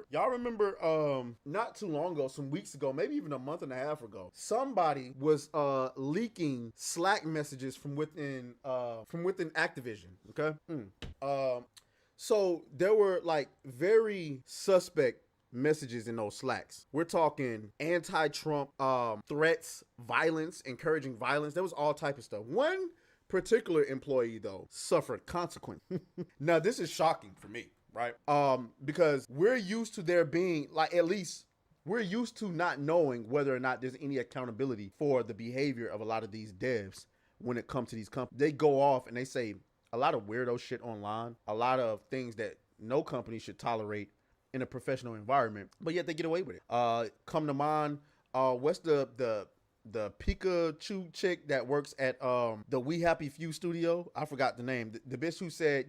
y'all remember not too long ago, some weeks ago, maybe even a month and a half ago, somebody was leaking Slack messages from within Activision. Okay. So there were like very suspect messages in those Slacks. We're talking anti-Trump threats, violence, encouraging violence. There was all type of stuff. One particular employee though suffered consequence. Now this is shocking for me, right? Because we're used to there being like, at least we're used to not knowing whether or not there's any accountability for the behavior of a lot of these devs when it comes to these companies. They go off and they say a lot of weirdo shit online, a lot of things that no company should tolerate in a professional environment, but yet they get away with it. Come to mind, what's the Pikachu chick that works at the We Happy Few studio? I forgot the name. The bitch who said,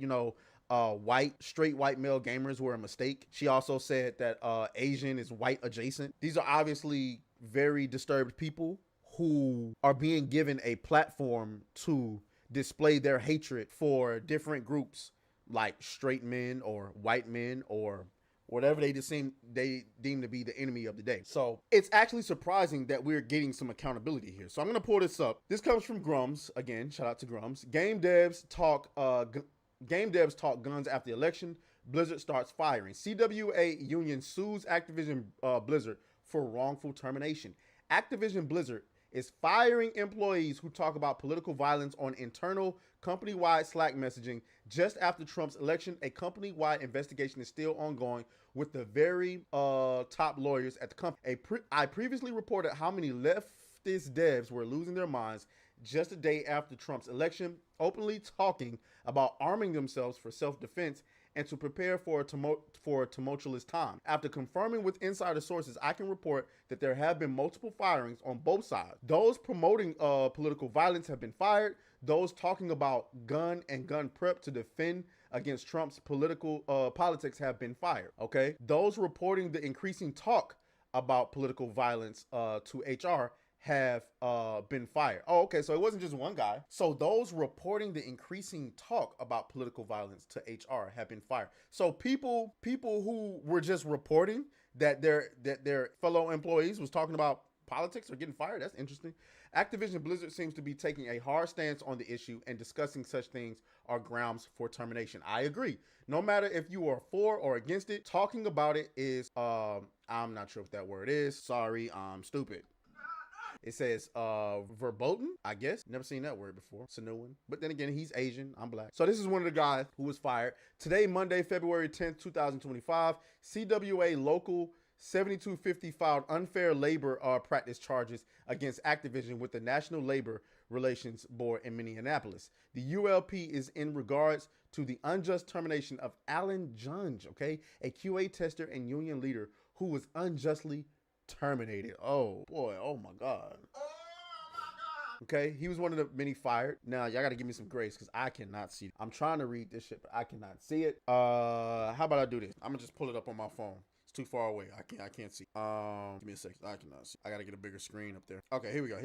straight white male gamers were a mistake. She also said that Asian is white adjacent. These are obviously very disturbed people who are being given a platform to display their hatred for different groups like straight men or white men or whatever they deem to be the enemy of the day. So it's actually surprising that we're getting some accountability here. So I'm going to pull this up. This comes from Grums. Again, shout out to Grums. Game devs talk guns after the election. Blizzard starts firing. CWA union sues Activision Blizzard for wrongful termination. Activision Blizzard is firing employees who talk about political violence on internal company-wide Slack messaging just after Trump's election. A company-wide investigation is still ongoing with the very top lawyers at the company. I previously reported how many leftist devs were losing their minds just a day after Trump's election, openly talking about arming themselves for self-defense and to prepare for a tumultuous time. After confirming with insider sources, I can report that there have been multiple firings on both sides. Those promoting political violence have been fired. Those talking about gun and gun prep to defend against Trump's politics have been fired. Okay, those reporting the increasing talk about political violence to HR have been fired. Oh, okay. So it wasn't just one guy. So those reporting the increasing talk about political violence to HR have been fired. So people who were just reporting that their fellow employees was talking about politics are getting fired. That's interesting. Activision Blizzard seems to be taking a hard stance on the issue and discussing such things are grounds for termination. I agree. No matter if you are for or against it, talking about it is I'm not sure what that word is. Sorry, I'm stupid. It says verboten, I guess. Never seen that word before. It's a new one. But then again, he's Asian. I'm black. So this is one of the guys who was fired. Today, Monday, February 10th, 2025, CWA Local 7250 filed unfair labor practice charges against Activision with the National Labor Relations Board in Minneapolis. The ULP is in regards to the unjust termination of Alan Junge, okay, a QA tester and union leader who was unjustly terminated. Oh boy, oh my god. Okay, he was one of the many fired. Now y'all gotta give me some grace because I cannot see it. I'm trying to read this shit, but I cannot see it. How about I do this? I'm gonna just pull it up on my phone. It's too far away. I can't see. Give me a second. I cannot see. I gotta get a bigger screen up there. Okay, here we go.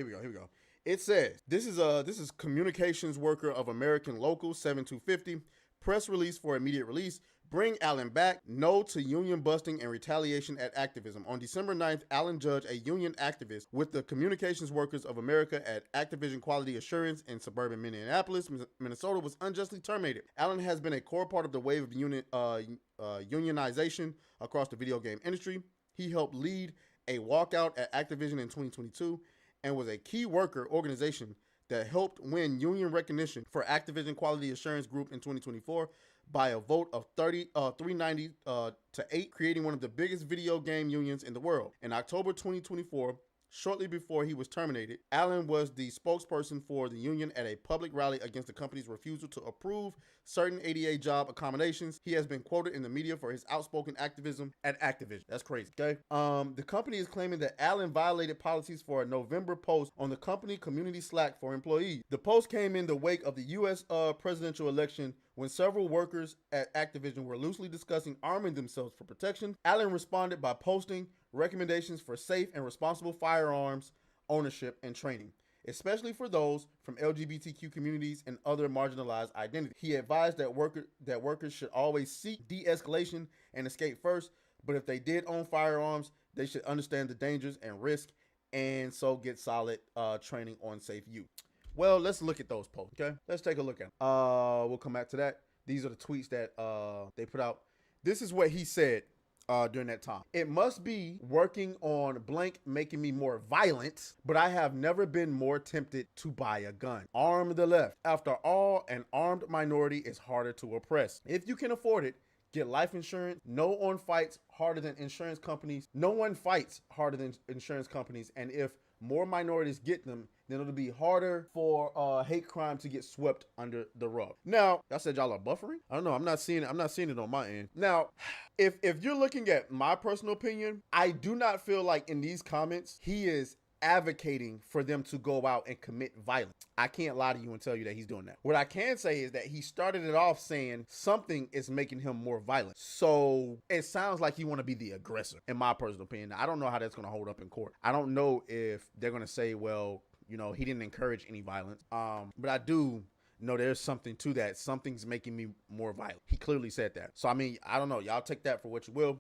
It says this is Communications Worker of American Local 7250. Press release for immediate release. Bring Allen back. No to union busting and retaliation at Activision. On December 9th, Allen Judge, a union activist with the Communications Workers of America at Activision Quality Assurance in suburban Minneapolis, Minnesota, was unjustly terminated. Allen has been a core part of the wave of unionization across the video game industry. He helped lead a walkout at Activision in 2022 and was a key worker organization that helped win union recognition for Activision Quality Assurance Group in 2024 by a vote of 390 to 8, creating one of the biggest video game unions in the world. In October 2024, shortly before he was terminated, Allen was the spokesperson for the union at a public rally against the company's refusal to approve certain ADA job accommodations. He has been quoted in the media for his outspoken activism at Activision. That's crazy, okay? The company is claiming that Allen violated policies for a November post on the company community Slack for employees. The post came in the wake of the U.S. Presidential election when several workers at Activision were loosely discussing arming themselves for protection. Allen responded by posting recommendations for safe and responsible firearms ownership and training, especially for those from LGBTQ communities and other marginalized identities. He advised that workers should always seek de-escalation and escape first, But if they did own firearms, they should understand the dangers and risk, and so get solid training on safe use. Well, let's look at those posts, okay? Let's take a look at them. We'll come back to that. These are the tweets that they put out. This is what he said during that time. It must be working on blank making me more violent, but I have never been more tempted to buy a gun. Arm the left. After all, an armed minority is harder to oppress. If you can afford it, get life insurance. No one fights harder than insurance companies. No one fights harder than insurance companies. And if more minorities get them, then it'll be harder for hate crime to get swept under the rug. Now, y'all said y'all are buffering? I don't know. I'm not seeing it on my end. Now, if you're looking at my personal opinion, I do not feel like in these comments he is advocating for them to go out and commit violence. I can't lie to you and tell you that he's doing that. What I can say is that he started it off saying something is making him more violent. So it sounds like he want to be the aggressor, in my personal opinion. I don't know how that's going to hold up in court. I don't know if they're going to say, well, you know, he didn't encourage any violence. But I do know there's something to that. Something's making me more violent. He clearly said that. So, I mean, I don't know. Y'all take that for what you will.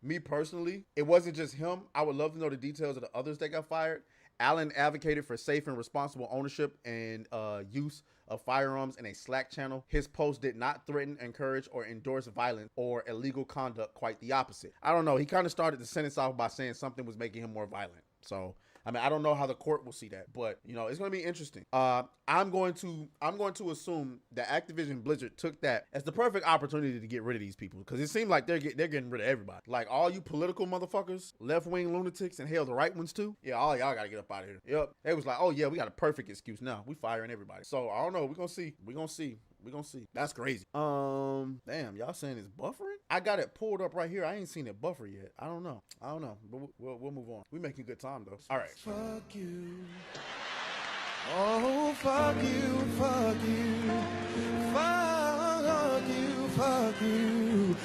Me personally, it wasn't just him. I would love to know the details of the others that got fired. Allen advocated for safe and responsible ownership and use of firearms in a Slack channel. His post did not threaten, encourage, or endorse violence or illegal conduct. Quite the opposite. I don't know. He kind of started the sentence off by saying something was making him more violent. So, I mean, I don't know how the court will see that, but you know, it's going to be interesting. I'm going to assume that Activision Blizzard took that as the perfect opportunity to get rid of these people, because it seems like they're getting rid of everybody. Like all you political motherfuckers, left-wing lunatics, and hell, the right ones too. Yeah, all y'all got to get up out of here. Yep. It was like, oh yeah, we got a perfect excuse now. We firing everybody. So I don't know. We're going to see. We're going to see. That's crazy. Damn, y'all saying it's buffering? I got it pulled up right here. I ain't seen it buffer yet. I don't know. But we'll move on. We making good time though. All right. Fuck you. Oh, fuck you, fuck you. Fuck you, fuck you.